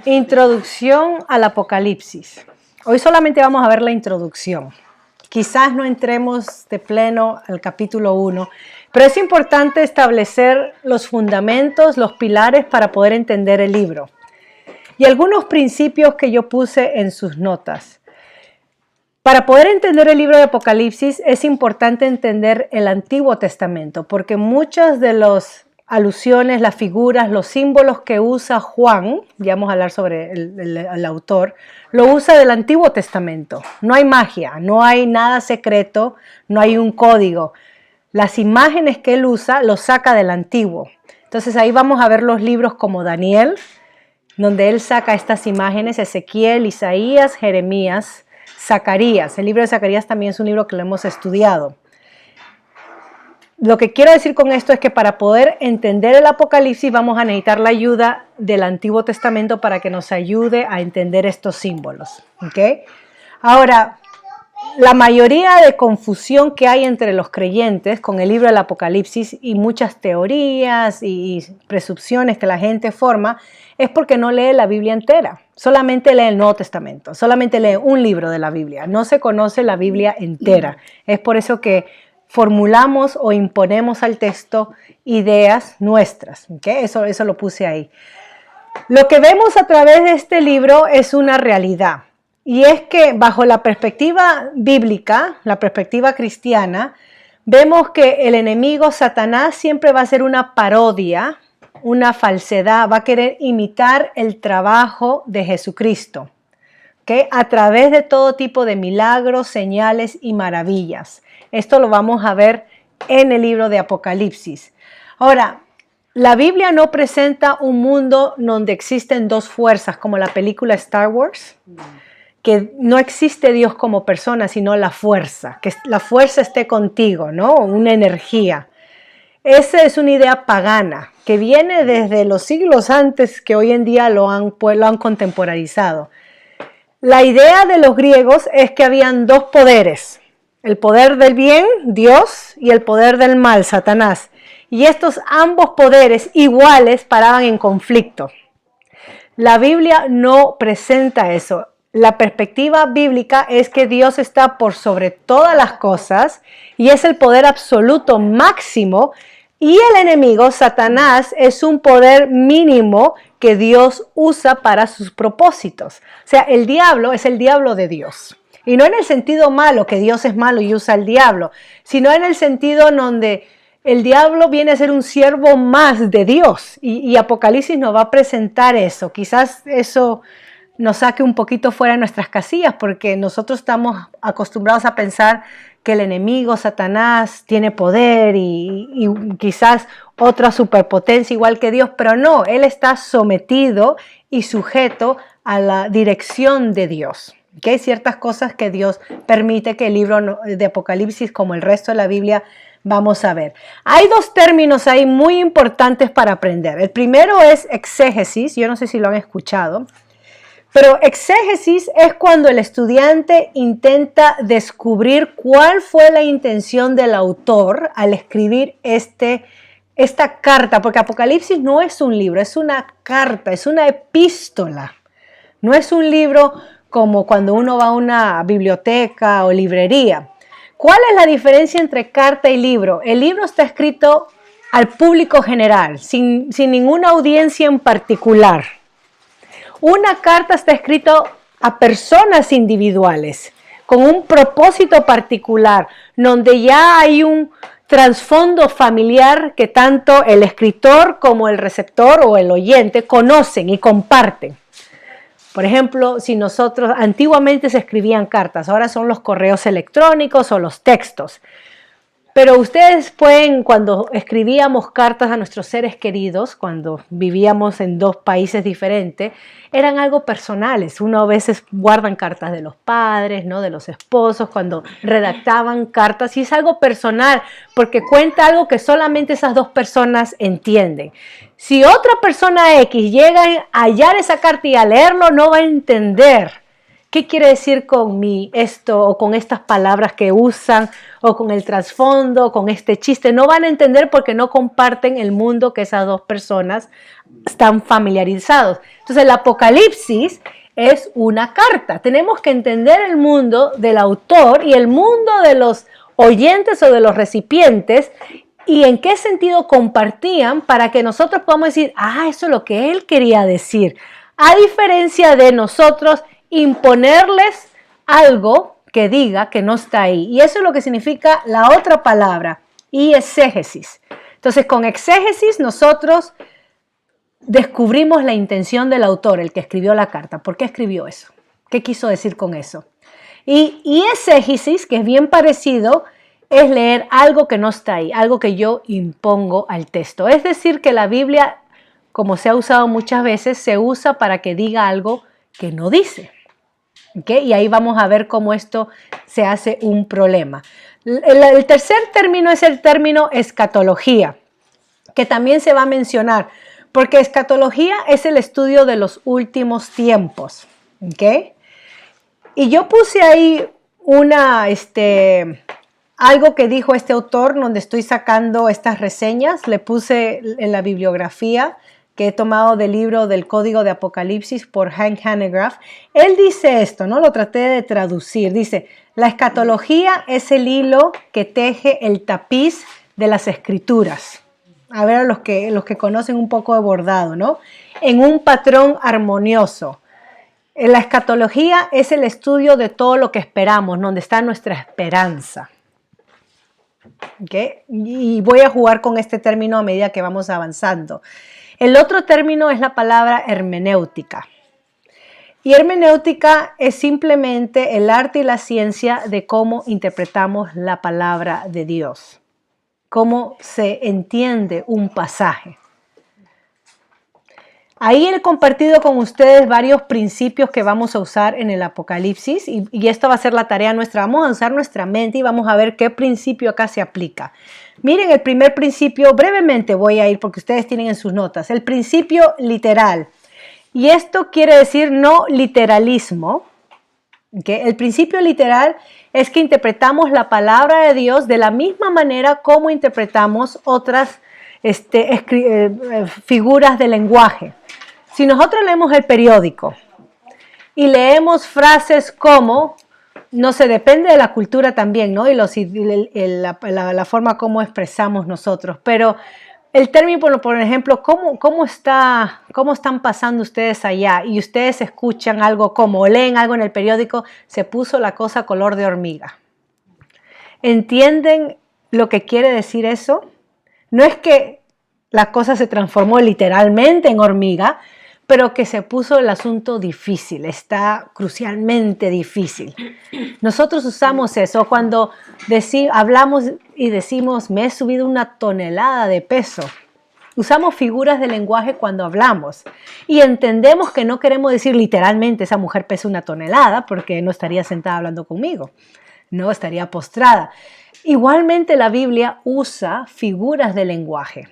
Introducción al Apocalipsis. Hoy solamente vamos a ver la introducción. Quizás no entremos de pleno al capítulo 1, pero es importante establecer los fundamentos, los pilares para poder entender el libro. Y algunos principios que yo puse en sus notas. Para poder entender el libro de Apocalipsis es importante entender el Antiguo Testamento, porque muchas de las alusiones, las figuras, los símbolos que usa Juan, ya vamos a hablar sobre el autor, lo usa del Antiguo Testamento. No hay magia, no hay nada secreto, no hay un código. Las imágenes que él usa los saca del Antiguo. Entonces ahí vamos a ver los libros como Daniel, donde él saca estas imágenes, Ezequiel, Isaías, Jeremías, Zacarías. El libro de Zacarías también es un libro que lo hemos estudiado. Lo que quiero decir con esto es que para poder entender el Apocalipsis vamos a necesitar la ayuda del Antiguo Testamento para que nos ayude a entender estos símbolos. ¿Okay? Ahora, la mayoría de confusión que hay entre los creyentes con el libro del Apocalipsis y muchas teorías y presunciones que la gente forma es porque no lee la Biblia entera. Solamente lee el Nuevo Testamento, solamente lee un libro de la Biblia. No se conoce la Biblia entera. Es por eso que formulamos o imponemos al texto ideas nuestras. ¿Okay? Eso lo puse ahí. Lo que vemos a través de este libro es una realidad. Y es que bajo la perspectiva bíblica, la perspectiva cristiana, vemos que el enemigo Satanás siempre va a ser una parodia, una falsedad, va a querer imitar el trabajo de Jesucristo, ¿okay? A través de todo tipo de milagros, señales y maravillas. Esto lo vamos a ver en el libro de Apocalipsis. Ahora, la Biblia no presenta un mundo donde existen dos fuerzas, como la película Star Wars, que no existe Dios como persona, sino la fuerza, que la fuerza esté contigo, ¿no? Una energía. Esa es una idea pagana, que viene desde los siglos antes, que hoy en día lo han contemporarizado. La idea de los griegos es que habían dos poderes, el poder del bien, Dios, y el poder del mal, Satanás. Y estos ambos poderes iguales paraban en conflicto. La Biblia no presenta eso. La perspectiva bíblica es que Dios está por sobre todas las cosas y es el poder absoluto máximo, y el enemigo, Satanás, es un poder mínimo que Dios usa para sus propósitos. O sea, el diablo es el diablo de Dios. Y no en el sentido malo, que Dios es malo y usa al diablo, sino en el sentido donde el diablo viene a ser un siervo más de Dios. Y Apocalipsis nos va a presentar eso. Quizás eso nos saque un poquito fuera de nuestras casillas, porque nosotros estamos acostumbrados a pensar que el enemigo, Satanás, tiene poder y quizás otra superpotencia igual que Dios, pero no, él está sometido y sujeto a la dirección de Dios. Que hay ciertas cosas que Dios permite que el libro de Apocalipsis, como el resto de la Biblia, vamos a ver. Hay dos términos ahí muy importantes para aprender. El primero es exégesis, yo no sé si lo han escuchado. Pero exégesis es cuando el estudiante intenta descubrir cuál fue la intención del autor al escribir esta carta, porque Apocalipsis no es un libro, es una carta, es una epístola. No es un libro como cuando uno va a una biblioteca o librería. ¿Cuál es la diferencia entre carta y libro? El libro está escrito al público general, sin ninguna audiencia en particular. Una carta está escrita a personas individuales, con un propósito particular, donde ya hay un trasfondo familiar que tanto el escritor como el receptor o el oyente conocen y comparten. Por ejemplo, si nosotros, antiguamente se escribían cartas, ahora son los correos electrónicos o los textos. Pero ustedes pueden, cuando escribíamos cartas a nuestros seres queridos, cuando vivíamos en dos países diferentes, eran algo personales. Uno a veces guardan cartas de los padres, ¿no? De los esposos, cuando redactaban cartas, y es algo personal, porque cuenta algo que solamente esas dos personas entienden. Si otra persona X llega a hallar esa carta y a leerlo, no va a entender ¿qué quiere decir con esto o con estas palabras que usan o con el trasfondo, con este chiste? No van a entender porque no comparten el mundo que esas dos personas están familiarizados. Entonces el Apocalipsis es una carta. Tenemos que entender el mundo del autor y el mundo de los oyentes o de los recipientes y en qué sentido compartían para que nosotros podamos decir, eso es lo que él quería decir. A diferencia de nosotros imponerles algo que diga que no está ahí. Y eso es lo que significa la otra palabra, y exégesis. Entonces, con exégesis nosotros descubrimos la intención del autor, el que escribió la carta. ¿Por qué escribió eso? ¿Qué quiso decir con eso? Y exégesis, que es bien parecido, es leer algo que no está ahí, algo que yo impongo al texto. Es decir, que la Biblia, como se ha usado muchas veces, se usa para que diga algo que no dice. ¿Okay? Y ahí vamos a ver cómo esto se hace un problema. El tercer término es el término escatología, que también se va a mencionar, porque escatología es el estudio de los últimos tiempos. ¿Okay? Y yo puse ahí algo que dijo este autor, donde estoy sacando estas reseñas. Le puse en la bibliografía que he tomado del libro del Código de Apocalipsis por Hank Hanegraaff. Él dice esto, ¿no? Lo traté de traducir. Dice, la escatología es el hilo que teje el tapiz de las escrituras. A ver, a los que conocen un poco de bordado, ¿no? En un patrón armonioso. La escatología es el estudio de todo lo que esperamos, donde está nuestra esperanza. ¿Okay? Y voy a jugar con este término a medida que vamos avanzando. El otro término es la palabra hermenéutica. Y hermenéutica es simplemente el arte y la ciencia de cómo interpretamos la palabra de Dios. Cómo se entiende un pasaje. Ahí he compartido con ustedes varios principios que vamos a usar en el Apocalipsis y esto va a ser la tarea nuestra. Vamos a usar nuestra mente y vamos a ver qué principio acá se aplica. Miren el primer principio, brevemente voy a ir porque ustedes tienen en sus notas. El principio literal. Y esto quiere decir no literalismo. ¿Okay? El principio literal es que interpretamos la palabra de Dios de la misma manera como interpretamos otras figuras de lenguaje. Si nosotros leemos el periódico y leemos frases como, no sé, depende de la cultura también, ¿no? Y la forma como expresamos nosotros, pero el término, por ejemplo, ¿cómo están pasando ustedes allá? Y ustedes escuchan algo como, leen algo en el periódico, se puso la cosa color de hormiga. ¿Entienden lo que quiere decir eso? No es que la cosa se transformó literalmente en hormiga, pero que se puso el asunto difícil, está crucialmente difícil. Nosotros usamos eso cuando hablamos y decimos, me he subido 1 tonelada de peso. Usamos figuras de lenguaje cuando hablamos y entendemos que no queremos decir literalmente esa mujer pesa 1 tonelada porque no estaría sentada hablando conmigo, no estaría postrada. Igualmente la Biblia usa figuras de lenguaje.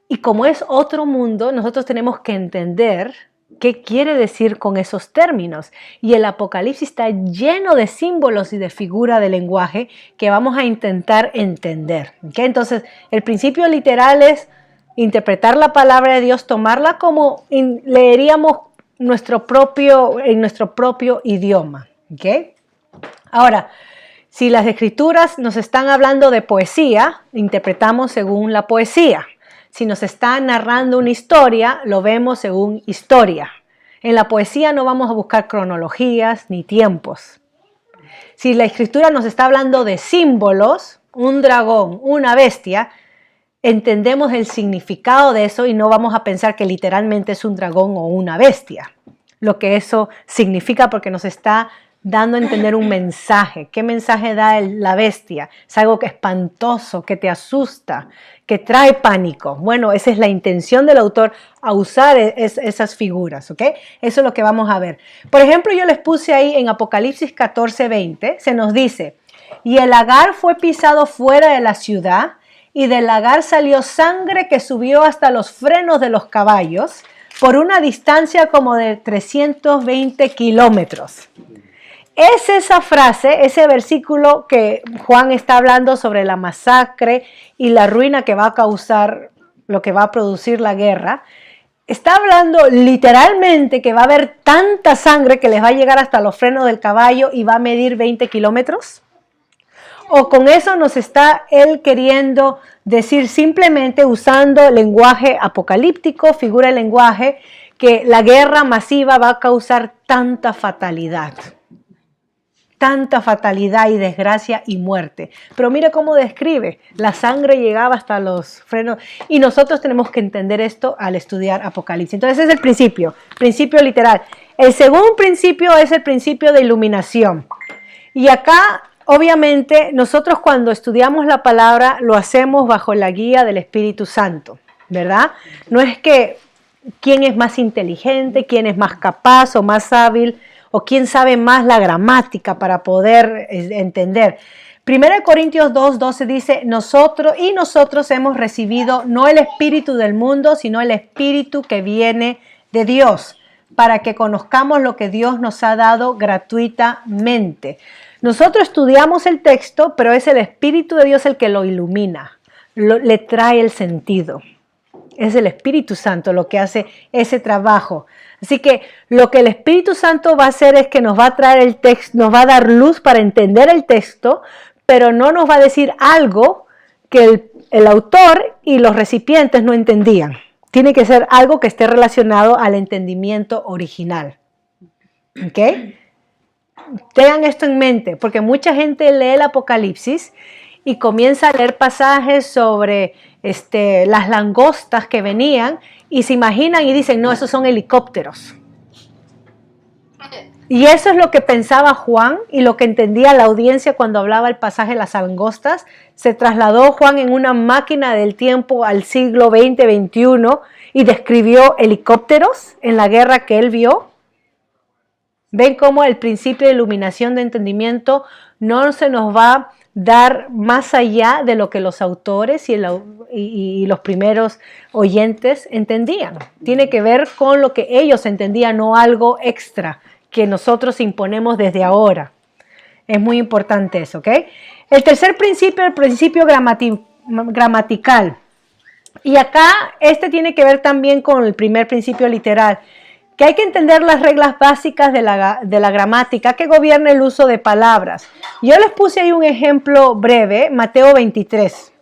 Y como es otro mundo, nosotros tenemos que entender qué quiere decir con esos términos. Y el Apocalipsis está lleno de símbolos y de figuras de lenguaje que vamos a intentar entender. ¿Okay? Entonces, el principio literal es interpretar la palabra de Dios, tomarla como leeríamos en nuestro propio idioma. ¿Okay? Ahora, si las escrituras nos están hablando de poesía, interpretamos según la poesía. Si nos está narrando una historia, lo vemos según historia. En la poesía no vamos a buscar cronologías ni tiempos. Si la escritura nos está hablando de símbolos, un dragón, una bestia, entendemos el significado de eso y no vamos a pensar que literalmente es un dragón o una bestia. Lo que eso significa porque nos está dando a entender un mensaje. ¿Qué mensaje da la bestia? Es algo que es espantoso, que te asusta, que trae pánico. Bueno, esa es la intención del autor a usar esas figuras, ¿ok? Eso es lo que vamos a ver. Por ejemplo, yo les puse ahí en Apocalipsis 14:20, se nos dice, y el lagar fue pisado fuera de la ciudad, y del lagar salió sangre que subió hasta los frenos de los caballos, por una distancia como de 320 kilómetros. Es esa frase, ese versículo que Juan está hablando sobre la masacre y la ruina que va a causar, lo que va a producir la guerra. Está hablando literalmente que va a haber tanta sangre que les va a llegar hasta los frenos del caballo y va a medir 20 kilómetros. ¿O con eso nos está él queriendo decir simplemente usando lenguaje apocalíptico, figura de lenguaje, que la guerra masiva va a causar tanta fatalidad y desgracia y muerte? Pero mire cómo describe, la sangre llegaba hasta los frenos, y nosotros tenemos que entender esto al estudiar Apocalipsis. Entonces ese es el principio literal. El segundo principio es el principio de iluminación. Y acá, obviamente, nosotros cuando estudiamos la palabra lo hacemos bajo la guía del Espíritu Santo, ¿verdad? No es que quién es más inteligente, quién es más capaz o más hábil, o quién sabe más la gramática para poder entender. 1 Corintios 2:12 dice, nosotros hemos recibido no el espíritu del mundo, sino el espíritu que viene de Dios, para que conozcamos lo que Dios nos ha dado gratuitamente. Nosotros estudiamos el texto, pero es el Espíritu de Dios el que lo ilumina, le trae el sentido. Es el Espíritu Santo lo que hace ese trabajo. Así que lo que el Espíritu Santo va a hacer es que nos va a traer el texto, nos va a dar luz para entender el texto, pero no nos va a decir algo que el autor y los recipientes no entendían. Tiene que ser algo que esté relacionado al entendimiento original. ¿Ok? Tengan esto en mente, porque mucha gente lee el Apocalipsis y comienza a leer pasajes sobre las langostas que venían y se imaginan y dicen, no, esos son helicópteros. Y eso es lo que pensaba Juan y lo que entendía la audiencia cuando hablaba el pasaje de las langostas. Se trasladó Juan en una máquina del tiempo al siglo XX, XXI y describió helicópteros en la guerra que él vio. Ven cómo el principio de iluminación de entendimiento no se nos va a dar más allá de lo que los autores y los primeros oyentes entendían. Tiene que ver con lo que ellos entendían, no algo extra que nosotros imponemos desde ahora. Es muy importante eso, ¿ok? El tercer principio, el principio gramatical. Y acá tiene que ver también con el primer principio literal, que hay que entender las reglas básicas de la gramática que gobierna el uso de palabras. Yo les puse ahí un ejemplo breve, Mateo 23.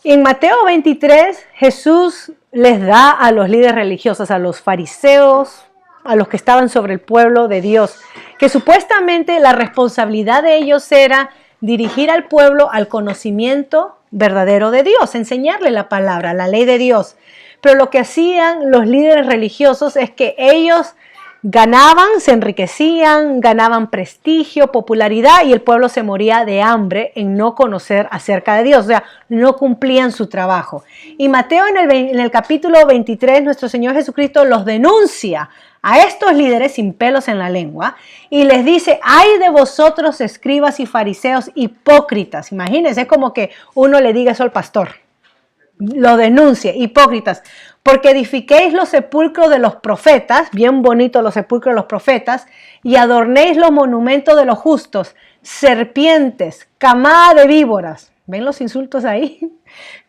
En Mateo 23, Jesús les da a los líderes religiosos, a los fariseos, a los que estaban sobre el pueblo de Dios, que supuestamente la responsabilidad de ellos era dirigir al pueblo al conocimiento verdadero de Dios, enseñarle la palabra, la ley de Dios. Pero lo que hacían los líderes religiosos es que ellos ganaban, se enriquecían, ganaban prestigio, popularidad y el pueblo se moría de hambre en no conocer acerca de Dios, o sea, no cumplían su trabajo. Y Mateo en el capítulo 23, nuestro Señor Jesucristo los denuncia a estos líderes sin pelos en la lengua y les dice, ay de vosotros escribas y fariseos hipócritas. Imagínense, es como que uno le diga eso al pastor. Lo denuncia, hipócritas, porque edifiquéis los sepulcros de los profetas, bien bonitos los sepulcros de los profetas, y adornéis los monumentos de los justos, serpientes, camada de víboras. ¿Ven los insultos ahí?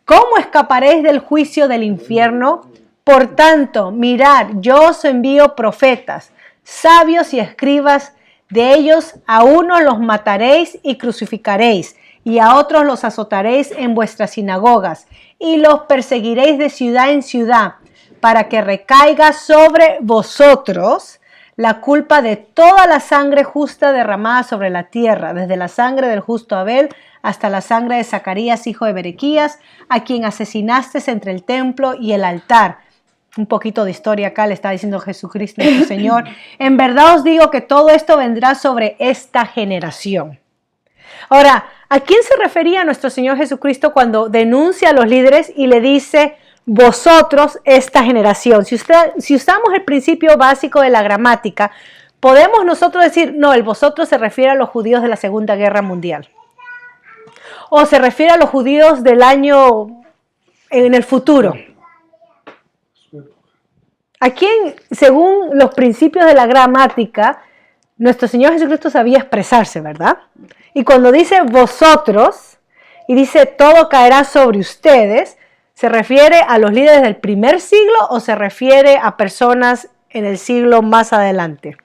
¿Cómo escaparéis del juicio del infierno? Por tanto, mirad, yo os envío profetas, sabios y escribas, de ellos a unos los mataréis y crucificaréis, y a otros los azotaréis en vuestras sinagogas, y los perseguiréis de ciudad en ciudad, para que recaiga sobre vosotros la culpa de toda la sangre justa derramada sobre la tierra, desde la sangre del justo Abel hasta la sangre de Zacarías, hijo de Berequías, a quien asesinaste entre el templo y el altar. Un poquito de historia acá le está diciendo Jesucristo, nuestro Señor. En verdad os digo que todo esto vendrá sobre esta generación. Ahora, ¿a quién se refería nuestro Señor Jesucristo cuando denuncia a los líderes y le dice, vosotros, esta generación? Si usamos el principio básico de la gramática, podemos nosotros decir, no, el vosotros se refiere a los judíos de la Segunda Guerra Mundial. O se refiere a los judíos del año en el futuro. Aquí, según los principios de la gramática, nuestro Señor Jesucristo sabía expresarse, ¿verdad? Y cuando dice vosotros, y dice todo caerá sobre ustedes, ¿se refiere a los líderes del primer siglo o se refiere a personas en el siglo más adelante?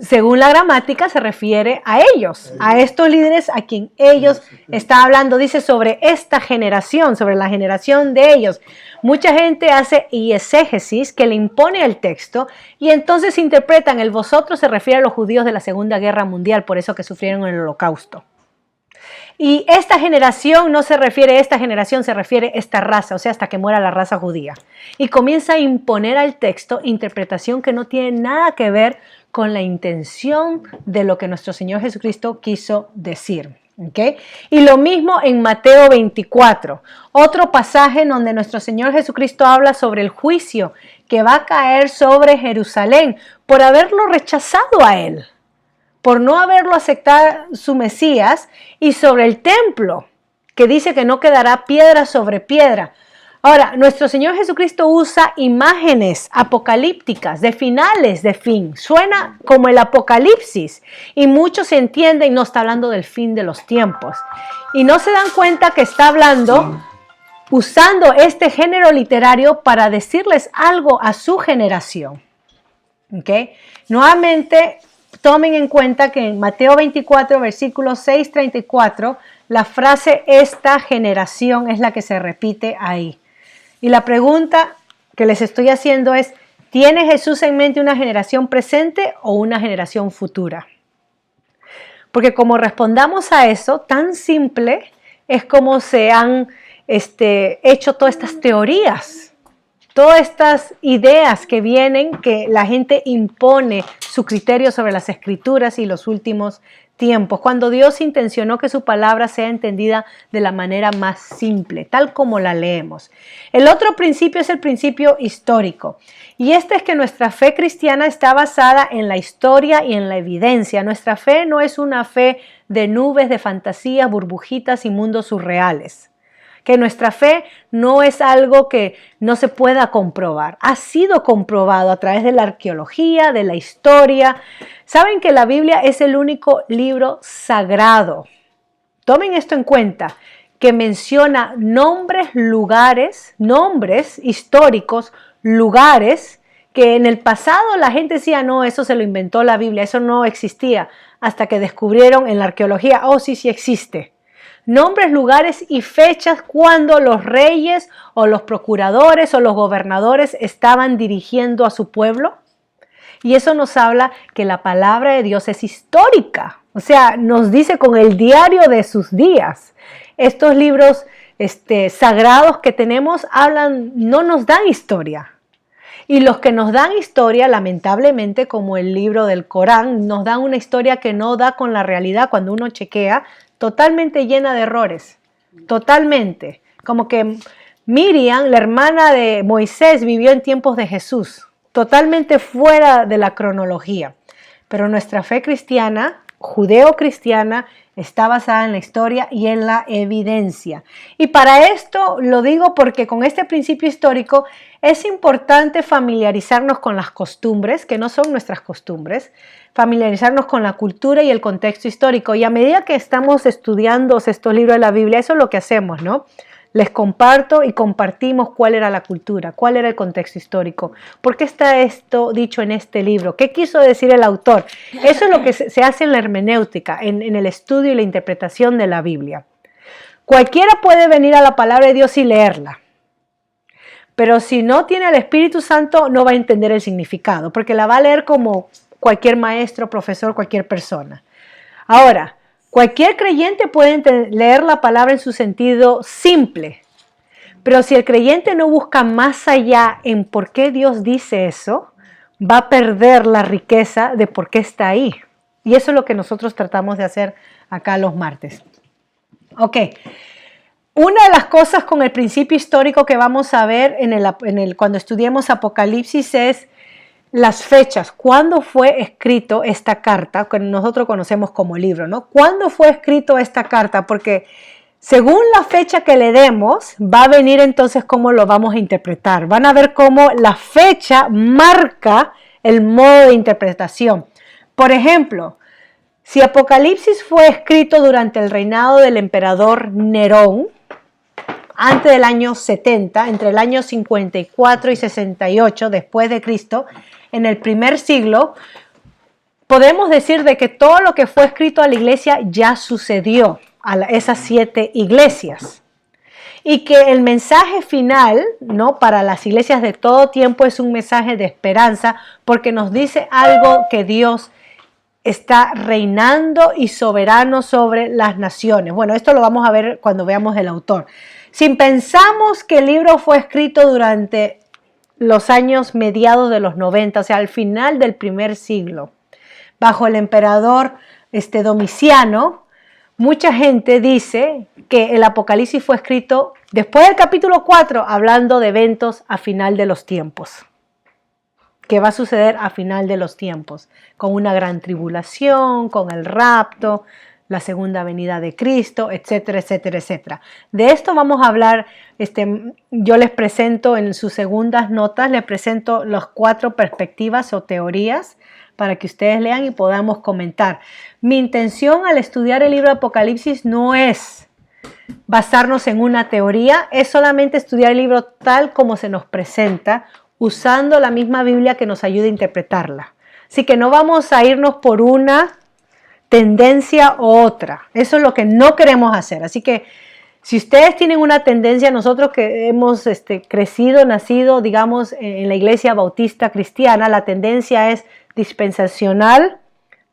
Según la gramática se refiere a ellos, a estos líderes a quien ellos está hablando. Dice sobre esta generación, sobre la generación de ellos. Mucha gente hace exégesis que le impone el texto y entonces interpretan el vosotros se refiere a los judíos de la Segunda Guerra Mundial, por eso que sufrieron el Holocausto. Y esta generación no se refiere a esta generación, se refiere a esta raza, o sea, hasta que muera la raza judía. Y comienza a imponer al texto interpretación que no tiene nada que ver con la intención de lo que nuestro Señor Jesucristo quiso decir. ¿Okay? Y lo mismo en Mateo 24, otro pasaje en donde nuestro Señor Jesucristo habla sobre el juicio que va a caer sobre Jerusalén por haberlo rechazado a Él, por no haberlo aceptado su Mesías, y sobre el templo, que dice que no quedará piedra sobre piedra. Ahora, nuestro Señor Jesucristo usa imágenes apocalípticas de finales de fin. Suena como el Apocalipsis y muchos entienden no está hablando del fin de los tiempos. Y no se dan cuenta que está hablando, usando este género literario para decirles algo a su generación. ¿Okay? Nuevamente, tomen en cuenta que en Mateo 24, versículo 6-34, la frase esta generación es la que se repite ahí. Y la pregunta que les estoy haciendo es, ¿tiene Jesús en mente una generación presente o una generación futura? Porque como respondamos a eso, tan simple es como se han hecho todas estas teorías, todas estas ideas que vienen, que la gente impone su criterio sobre las Escrituras y los últimos tiempos, cuando Dios intencionó que su palabra sea entendida de la manera más simple, tal como la leemos. El otro principio es el principio histórico, y este es que nuestra fe cristiana está basada en la historia y en la evidencia. Nuestra fe no es una fe de nubes, de fantasías, burbujitas y mundos surreales. Que nuestra fe no es algo que no se pueda comprobar. Ha sido comprobado a través de la arqueología, de la historia. Saben que la Biblia es el único libro sagrado. Tomen esto en cuenta, que menciona nombres, lugares, nombres históricos, lugares que en el pasado la gente decía, no, eso se lo inventó la Biblia, eso no existía, hasta que descubrieron en la arqueología, oh, sí, sí existe. Nombres, lugares y fechas cuando los reyes o los procuradores o los gobernadores estaban dirigiendo a su pueblo. Y eso nos habla que la palabra de Dios es histórica. O sea, nos dice con el diario de sus días. Estos libros sagrados que tenemos no nos dan historia. Y los que nos dan historia, lamentablemente, como el libro del Corán, nos dan una historia que no da con la realidad cuando uno chequea, totalmente llena de errores, totalmente. Como que Miriam, la hermana de Moisés, vivió en tiempos de Jesús, totalmente fuera de la cronología. Pero nuestra fe cristiana, judeo-cristiana, está basada en la historia y en la evidencia. Y para esto lo digo porque con este principio histórico es importante familiarizarnos con las costumbres, que no son nuestras costumbres, familiarizarnos con la cultura y el contexto histórico. Y a medida que estamos estudiando estos libros de la Biblia, eso es lo que hacemos, ¿no? Les comparto y compartimos cuál era la cultura, cuál era el contexto histórico, por qué está esto dicho en este libro, qué quiso decir el autor. Eso es lo que se hace en la hermenéutica, en el estudio y la interpretación de la Biblia. Cualquiera puede venir a la palabra de Dios y leerla, pero si no tiene al Espíritu Santo no va a entender el significado, porque la va a leer como cualquier maestro, profesor, cualquier persona. Ahora, cualquier creyente puede leer la palabra en su sentido simple, pero si el creyente no busca más allá en por qué Dios dice eso, va a perder la riqueza de por qué está ahí. Y eso es lo que nosotros tratamos de hacer acá los martes. Ok, una de las cosas con el principio histórico que vamos a ver cuando estudiemos Apocalipsis es las fechas, cuándo fue escrito esta carta, que nosotros conocemos como libro, ¿no? ¿Cuándo fue escrito esta carta? Porque Según la fecha que le demos, va a venir entonces cómo lo vamos a interpretar. Van a ver cómo la fecha marca el modo de interpretación. Por ejemplo, si Apocalipsis fue escrito durante el reinado del emperador Nerón, antes del año 70, entre el año 54 y 68 después de Cristo, en el primer siglo, podemos decir de que todo lo que fue escrito a la iglesia ya sucedió a esas 7 iglesias. Y que el mensaje final, ¿no?, para las iglesias de todo tiempo es un mensaje de esperanza porque nos dice algo que Dios está reinando y soberano sobre las naciones. Bueno, esto lo vamos a ver cuando veamos el autor. Si pensamos que el libro fue escrito durante los años mediados de los 90, o sea, al final del primer siglo, bajo el emperador Domiciano, mucha gente dice que el Apocalipsis fue escrito después del capítulo 4, hablando de eventos a final de los tiempos, que va a suceder a final de los tiempos, con una gran tribulación, con el rapto, la segunda venida de Cristo, etcétera, etcétera, etcétera. De esto vamos a hablar, yo les presento en sus segundas notas, les presento las 4 perspectivas o teorías para que ustedes lean y podamos comentar. Mi intención al estudiar el libro de Apocalipsis no es basarnos en una teoría, es solamente estudiar el libro tal como se nos presenta, usando la misma Biblia que nos ayude a interpretarla. Así que no vamos a irnos por una tendencia u otra. Eso es lo que no queremos hacer. Así que si ustedes tienen una tendencia, nosotros que hemos crecido, nacido, digamos, en la iglesia bautista cristiana, la tendencia es dispensacional,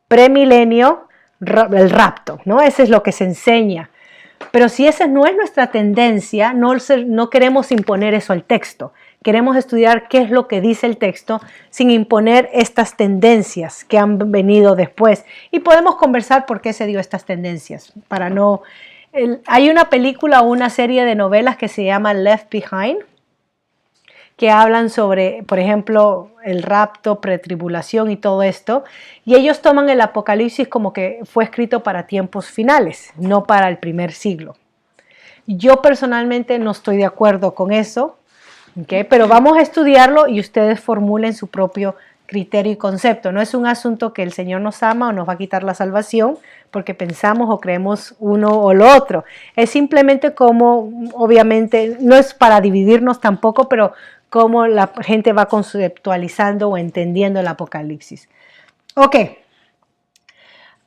premilenio, el rapto, ¿no? Eso es lo que se enseña. Pero si esa no es nuestra tendencia, no queremos imponer eso al texto. Queremos estudiar qué es lo que dice el texto sin imponer estas tendencias que han venido después. Y podemos conversar por qué se dio estas tendencias. Hay una película o una serie de novelas que se llama Left Behind, que hablan sobre, por ejemplo, el rapto, pretribulación y todo esto. Y ellos toman el Apocalipsis como que fue escrito para tiempos finales, no para el primer siglo. Yo personalmente no estoy de acuerdo con eso, ¿okay? Pero vamos a estudiarlo y ustedes formulen su propio criterio y concepto. No es un asunto que el Señor nos ama o nos va a quitar la salvación porque pensamos o creemos uno o lo otro. Es simplemente como, obviamente, no es para dividirnos tampoco, pero cómo la gente va conceptualizando o entendiendo el Apocalipsis. Ok.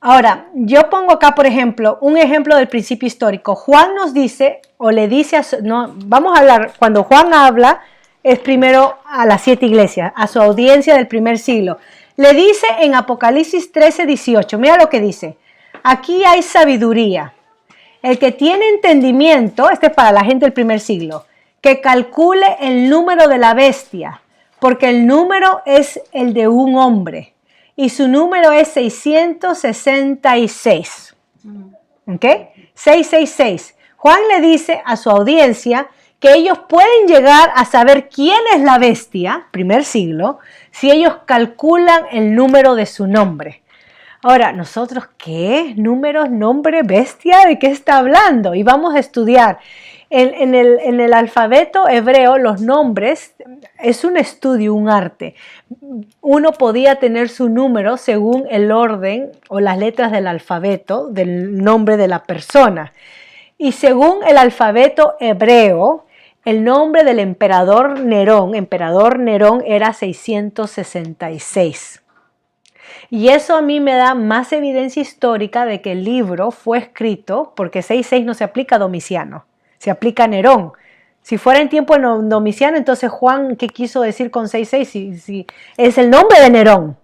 Ahora, yo pongo acá, por ejemplo, un ejemplo del principio histórico. Juan nos dice, o le dice, vamos a hablar, cuando Juan habla, es primero a las 7 iglesias, a su audiencia del primer siglo. Le dice en Apocalipsis 13:18, mira lo que dice. Aquí hay sabiduría. El que tiene entendimiento, este es para la gente del primer siglo, que calcule el número de la bestia, porque el número es el de un hombre. Y su número es 666. ¿Ok? 666. Juan le dice a su audiencia que ellos pueden llegar a saber quién es la bestia, primer siglo, si ellos calculan el número de su nombre. Ahora, nosotros, ¿qué? ¿Números, nombre, bestia? ¿De qué está hablando? Y vamos a estudiar. En el alfabeto hebreo, los nombres es un estudio, un arte. Uno podía tener su número según el orden o las letras del alfabeto, del nombre de la persona. Y según el alfabeto hebreo, el nombre del emperador Nerón era 666. Y eso a mí me da más evidencia histórica de que el libro fue escrito, porque 66 no se aplica a Domiciano, se aplica a Nerón. Si fuera en tiempo de Domiciano, entonces Juan, ¿qué quiso decir con 66? Si es el nombre de Nerón,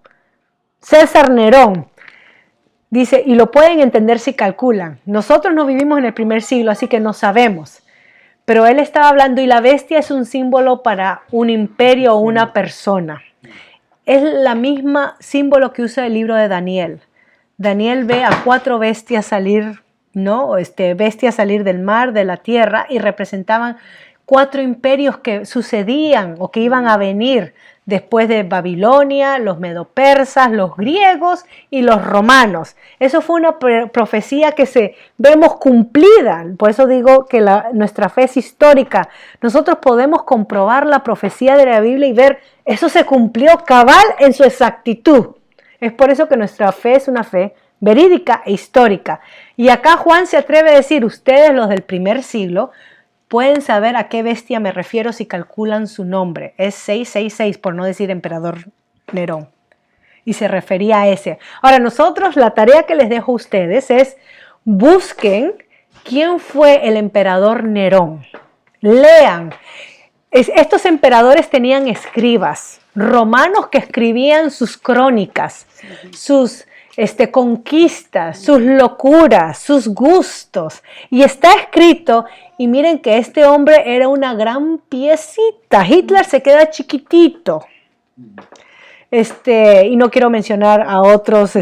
César Nerón. Dice, y lo pueden entender si calculan. Nosotros no vivimos en el primer siglo, así que no sabemos. Pero él estaba hablando, y la bestia es un símbolo para un imperio o una persona. Es la misma símbolo que usa el libro de Daniel. Daniel ve a 4 bestias salir, ¿no? Bestias salir del mar, de la tierra, y representaban 4 imperios que sucedían o que iban a venir después de Babilonia, los medopersas, los griegos y los romanos. Eso fue una profecía que vemos cumplida. Por eso digo que nuestra fe es histórica. Nosotros podemos comprobar la profecía de la Biblia y ver, eso se cumplió cabal en su exactitud. Es por eso que nuestra fe es una fe verídica e histórica. Y acá Juan se atreve a decir, ustedes los del primer siglo, pueden saber a qué bestia me refiero si calculan su nombre. Es 666, por no decir emperador Nerón. Y se refería a ese. Ahora, nosotros, la tarea que les dejo a ustedes es, busquen quién fue el emperador Nerón. Lean. Estos emperadores tenían escribas, romanos que escribían sus crónicas, sus conquistas, sus locuras, sus gustos. Y está escrito, y miren que este hombre era una gran piecita. Hitler se queda chiquitito. Y no quiero mencionar a otros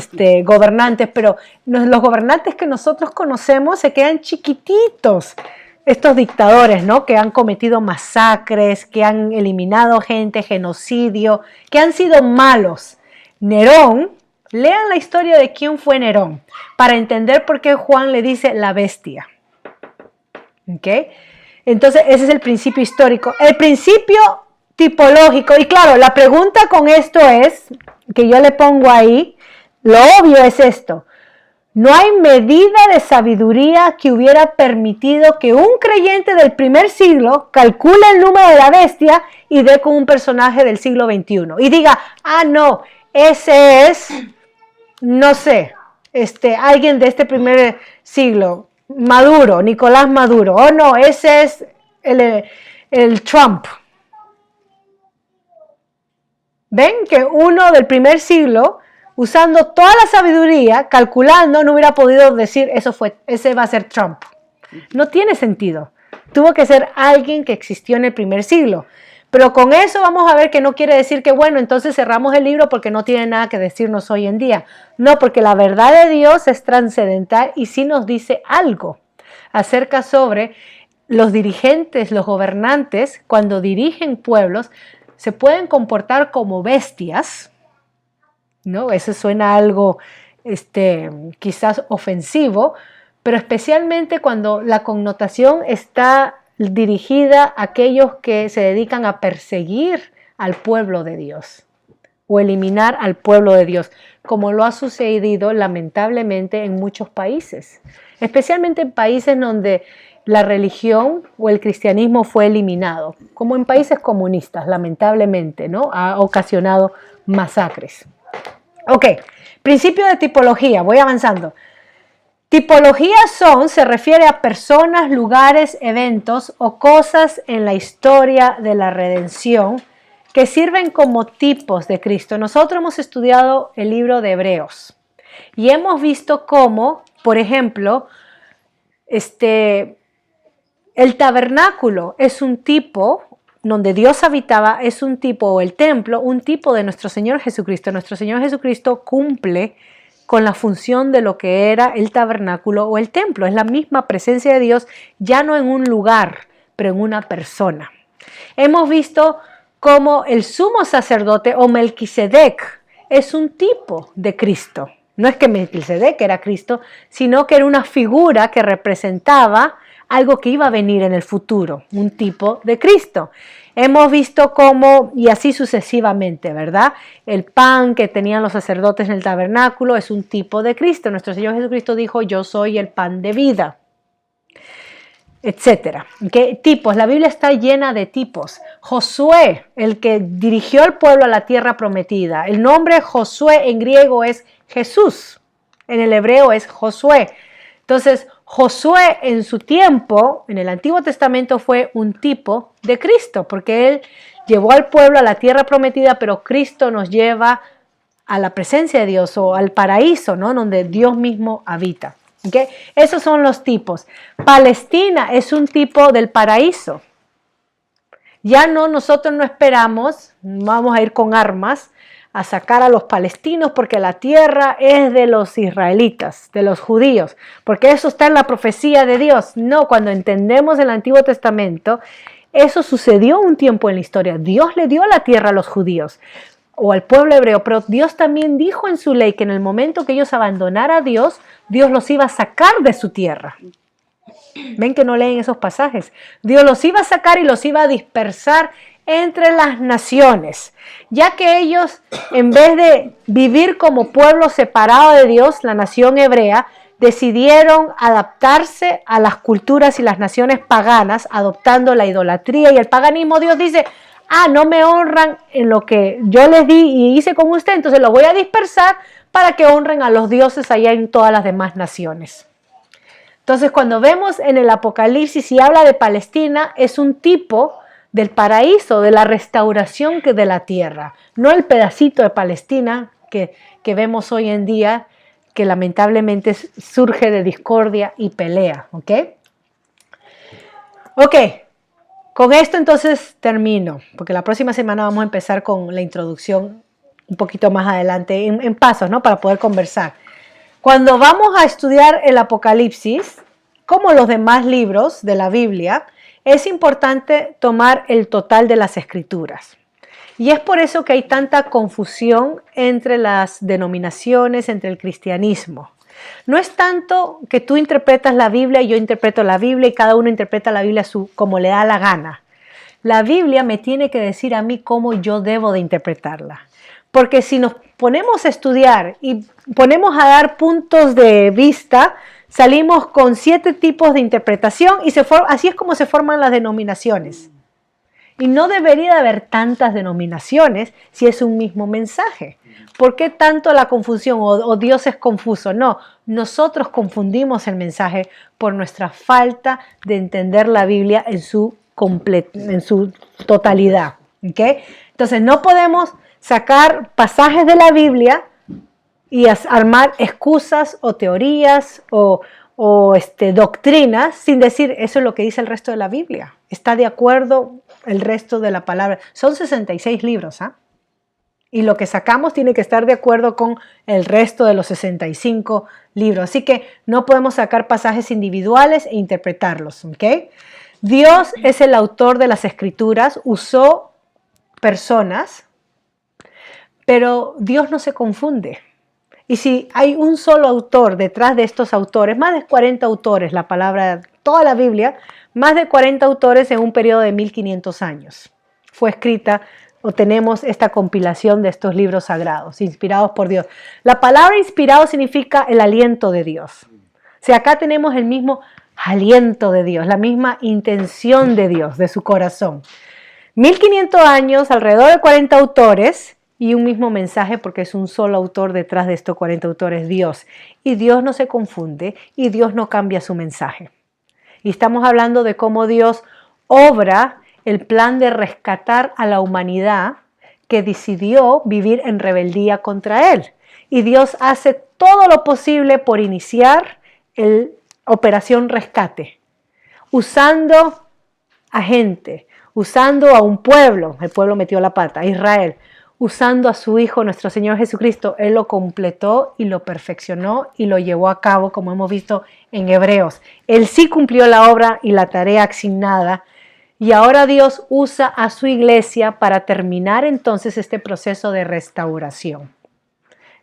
gobernantes, pero los gobernantes que nosotros conocemos se quedan chiquititos. Estos dictadores, ¿no? Que han cometido masacres, que han eliminado gente, genocidio, que han sido malos. Nerón, lean la historia de quién fue Nerón, para entender por qué Juan le dice la bestia. ¿Ok? Entonces, ese es el principio histórico. El principio tipológico, y claro, la pregunta con esto es, que yo le pongo ahí, lo obvio es esto. No hay medida de sabiduría que hubiera permitido que un creyente del primer siglo calcule el número de la bestia y dé con un personaje del siglo XXI. Y diga, no, ese es, no sé, alguien de este primer siglo, Maduro, Nicolás Maduro. Oh no, ese es el Trump. ¿Ven que uno del primer siglo, usando toda la sabiduría, calculando, no hubiera podido decir, ese va a ser Trump? No tiene sentido. Tuvo que ser alguien que existió en el primer siglo. Pero con eso vamos a ver que no quiere decir que, bueno, entonces cerramos el libro porque no tiene nada que decirnos hoy en día. No, porque la verdad de Dios es trascendental y sí nos dice algo acerca sobre los dirigentes, los gobernantes, cuando dirigen pueblos, se pueden comportar como bestias, ¿no? Eso suena algo quizás ofensivo, pero especialmente cuando la connotación está dirigida a aquellos que se dedican a perseguir al pueblo de Dios o eliminar al pueblo de Dios, como lo ha sucedido lamentablemente en muchos países, especialmente en países donde la religión o el cristianismo fue eliminado, como en países comunistas, lamentablemente, ¿no? Ha ocasionado masacres. Ok, principio de tipología, voy avanzando. Tipología se refiere a personas, lugares, eventos o cosas en la historia de la redención que sirven como tipos de Cristo. Nosotros hemos estudiado el libro de Hebreos y hemos visto cómo, por ejemplo, el tabernáculo es un tipo donde Dios habitaba, es un tipo, o el templo, un tipo de nuestro Señor Jesucristo. Nuestro Señor Jesucristo cumple con la función de lo que era el tabernáculo o el templo. Es la misma presencia de Dios, ya no en un lugar, pero en una persona. Hemos visto cómo el sumo sacerdote o Melquisedec es un tipo de Cristo. No es que Melquisedec era Cristo, sino que era una figura que representaba algo que iba a venir en el futuro, un tipo de Cristo. Hemos visto cómo, y así sucesivamente, ¿verdad? El pan que tenían los sacerdotes en el tabernáculo es un tipo de Cristo. Nuestro Señor Jesucristo dijo, yo soy el pan de vida, etcétera. ¿Qué tipos? La Biblia está llena de tipos. Josué, el que dirigió al pueblo a la tierra prometida. El nombre Josué en griego es Jesús, en el hebreo es Josué. Entonces, Josué en su tiempo, en el Antiguo Testamento, fue un tipo de Cristo, porque él llevó al pueblo a la tierra prometida, pero Cristo nos lleva a la presencia de Dios o al paraíso, ¿no? Donde Dios mismo habita. ¿Okay? Esos son los tipos. Palestina es un tipo del paraíso. Ya no, nosotros no esperamos, vamos a ir con armas a sacar a los palestinos porque la tierra es de los israelitas, de los judíos, porque eso está en la profecía de Dios. No, cuando entendemos el Antiguo Testamento, Eso sucedió un tiempo en la historia. Dios le dio la tierra a los judíos o al pueblo hebreo, pero Dios también dijo en su ley que en el momento que ellos abandonaran a Dios, Dios los iba a sacar de su tierra. Ven que no leen esos pasajes. Dios los iba a sacar y los iba a dispersar entre las naciones, ya que ellos, en vez de vivir como pueblo separado de Dios, la nación hebrea, decidieron adaptarse a las culturas y las naciones paganas, adoptando la idolatría y el paganismo. Dios dice, no me honran en lo que yo les di y hice con usted, entonces lo voy a dispersar para que honren a los dioses allá en todas las demás naciones. Entonces, cuando vemos en el Apocalipsis y habla de Palestina, es un tipo del paraíso, de la restauración de la tierra, no el pedacito de Palestina que vemos hoy en día, que lamentablemente surge de discordia y pelea, ¿ok? Ok, con esto entonces termino, porque la próxima semana vamos a empezar con la introducción un poquito más adelante, en pasos, ¿no? Para poder conversar. Cuando vamos a estudiar el Apocalipsis, como los demás libros de la Biblia, es importante tomar el total de las Escrituras. Y es por eso que hay tanta confusión entre las denominaciones, entre el cristianismo. No es tanto que tú interpretas la Biblia y yo interpreto la Biblia y cada uno interpreta la Biblia como le da la gana. La Biblia me tiene que decir a mí cómo yo debo de interpretarla. Porque si nos ponemos a estudiar y ponemos a dar puntos de vista, salimos con 7 tipos de interpretación y así es como se forman las denominaciones. Y no debería de haber tantas denominaciones si es un mismo mensaje. ¿Por qué tanto la confusión o Dios es confuso? No, nosotros confundimos el mensaje por nuestra falta de entender la Biblia en su totalidad. ¿Okay? Entonces no podemos sacar pasajes de la Biblia y armar excusas o teorías o doctrinas sin decir eso es lo que dice el resto de la Biblia. Está de acuerdo el resto de la palabra. Son 66 libros, ¿ah? Y lo que sacamos tiene que estar de acuerdo con el resto de los 65 libros. Así que no podemos sacar pasajes individuales e interpretarlos, ¿ok? Dios es el autor de las Escrituras, usó personas, pero Dios no se confunde. Y si hay un solo autor detrás de estos autores, más de 40 autores, la palabra, toda la Biblia, más de 40 autores en un periodo de 1500 años. Fue escrita o tenemos esta compilación de estos libros sagrados, inspirados por Dios. La palabra inspirado significa el aliento de Dios. O sea, acá tenemos el mismo aliento de Dios, la misma intención de Dios, de su corazón. 1500 años, alrededor de 40 autores y un mismo mensaje porque es un solo autor detrás de estos 40 autores, Dios. Y Dios no se confunde y Dios no cambia su mensaje. Y estamos hablando de cómo Dios obra el plan de rescatar a la humanidad que decidió vivir en rebeldía contra Él. Y Dios hace todo lo posible por iniciar la operación rescate, usando a gente, usando a un pueblo, el pueblo metió la pata, a Israel, usando a su Hijo, nuestro Señor Jesucristo. Él lo completó y lo perfeccionó y lo llevó a cabo, como hemos visto en Hebreos. Él sí cumplió la obra y la tarea asignada. Y ahora Dios usa a su iglesia para terminar entonces este proceso de restauración.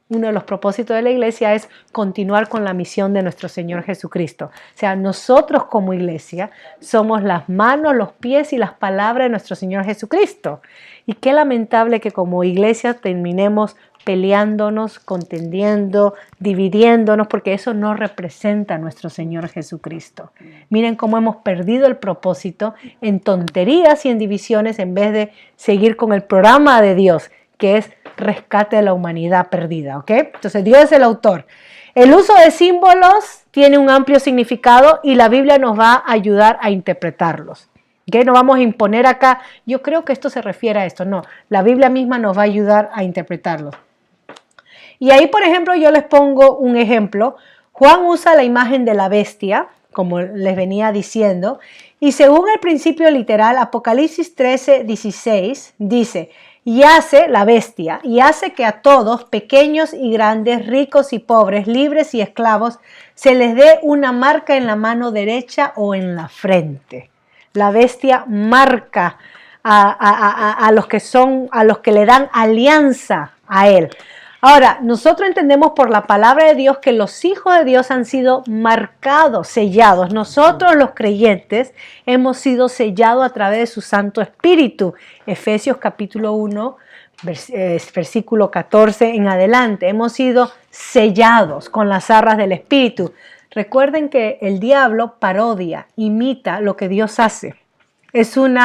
Uno de los propósitos de la iglesia es continuar con la misión de nuestro Señor Jesucristo. O sea, nosotros como iglesia somos las manos, los pies y las palabras de nuestro Señor Jesucristo. Y qué lamentable que como iglesia terminemos peleándonos, contendiendo, dividiéndonos, porque eso no representa a nuestro Señor Jesucristo. Miren cómo hemos perdido el propósito en tonterías y en divisiones en vez de seguir con el programa de Dios, que es rescate de la humanidad perdida, ¿ok? Entonces Dios es el autor. El uso de símbolos tiene un amplio significado y la Biblia nos va a ayudar a interpretarlos. ¿Okay? No vamos a imponer acá, yo creo que esto se refiere a esto. No, la Biblia misma nos va a ayudar a interpretarlos. Y ahí, por ejemplo, yo les pongo un ejemplo. Juan usa la imagen de la bestia, como les venía diciendo, y según el principio literal, Apocalipsis 13:16 dice: y hace la bestia, y hace que a todos, pequeños y grandes, ricos y pobres, libres y esclavos, se les dé una marca en la mano derecha o en la frente. La bestia marca a los que le dan alianza a él. Ahora, nosotros entendemos por la palabra de Dios que los hijos de Dios han sido marcados, sellados. Nosotros los creyentes hemos sido sellados a través de su Santo Espíritu. Efesios capítulo 1, versículo 14 en adelante. Hemos sido sellados con las arras del Espíritu. Recuerden que el diablo parodia, imita lo que Dios hace. Es un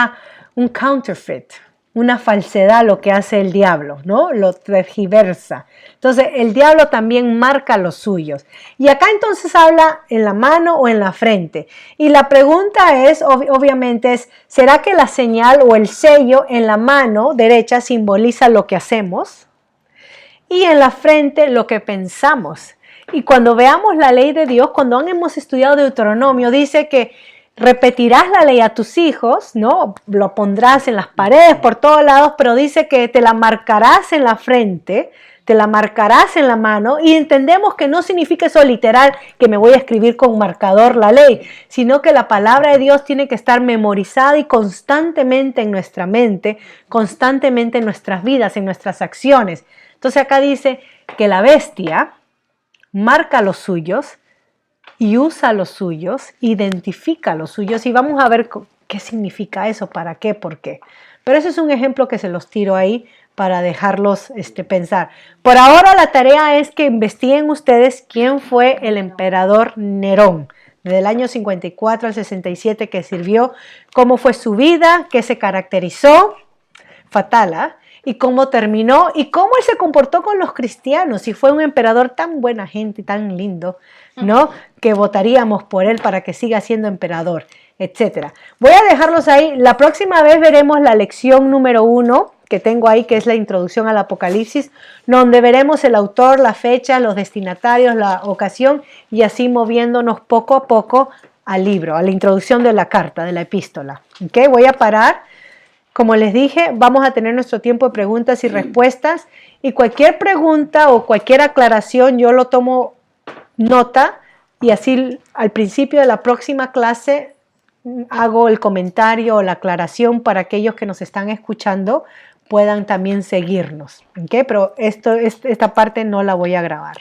counterfeit, una falsedad lo que hace el diablo, ¿no? Lo tergiversa. Entonces, el diablo también marca los suyos. Y acá entonces habla en la mano o en la frente. Y la pregunta es, obviamente, ¿será que la señal o el sello en la mano derecha simboliza lo que hacemos? Y en la frente lo que pensamos. Y cuando veamos la ley de Dios, cuando hemos estudiado Deuteronomio, dice que repetirás la ley a tus hijos, ¿no? Lo pondrás en las paredes, por todos lados, pero dice que te la marcarás en la frente, te la marcarás en la mano, y entendemos que no significa eso literal, que me voy a escribir con marcador la ley, sino que la palabra de Dios tiene que estar memorizada y constantemente en nuestra mente, constantemente en nuestras vidas, en nuestras acciones. Entonces acá dice que la bestia marca los suyos, y usa los suyos, identifica los suyos, y vamos a ver qué significa eso, para qué, por qué. Pero ese es un ejemplo que se los tiro ahí para dejarlos pensar. Por ahora la tarea es que investiguen ustedes quién fue el emperador Nerón, desde el año 54 al 67 que sirvió, cómo fue su vida, qué se caracterizó, fatal, ¿eh? Y cómo terminó, y cómo él se comportó con los cristianos, y fue un emperador tan buena gente, tan lindo, ¿no? Que votaríamos por él para que siga siendo emperador, etc. Voy a dejarlos ahí. La próxima vez veremos la lección número 1 que tengo ahí, que es la introducción al Apocalipsis, donde veremos el autor, la fecha, los destinatarios, la ocasión, y así moviéndonos poco a poco al libro, a la introducción de la carta, de la epístola. ¿Okay? Voy a parar. Como les dije, vamos a tener nuestro tiempo de preguntas y respuestas, y cualquier pregunta o cualquier aclaración yo lo tomo nota, y así al principio de la próxima clase hago el comentario o la aclaración para aquellos que nos están escuchando puedan también seguirnos. ¿Okay? Pero esta parte no la voy a grabar.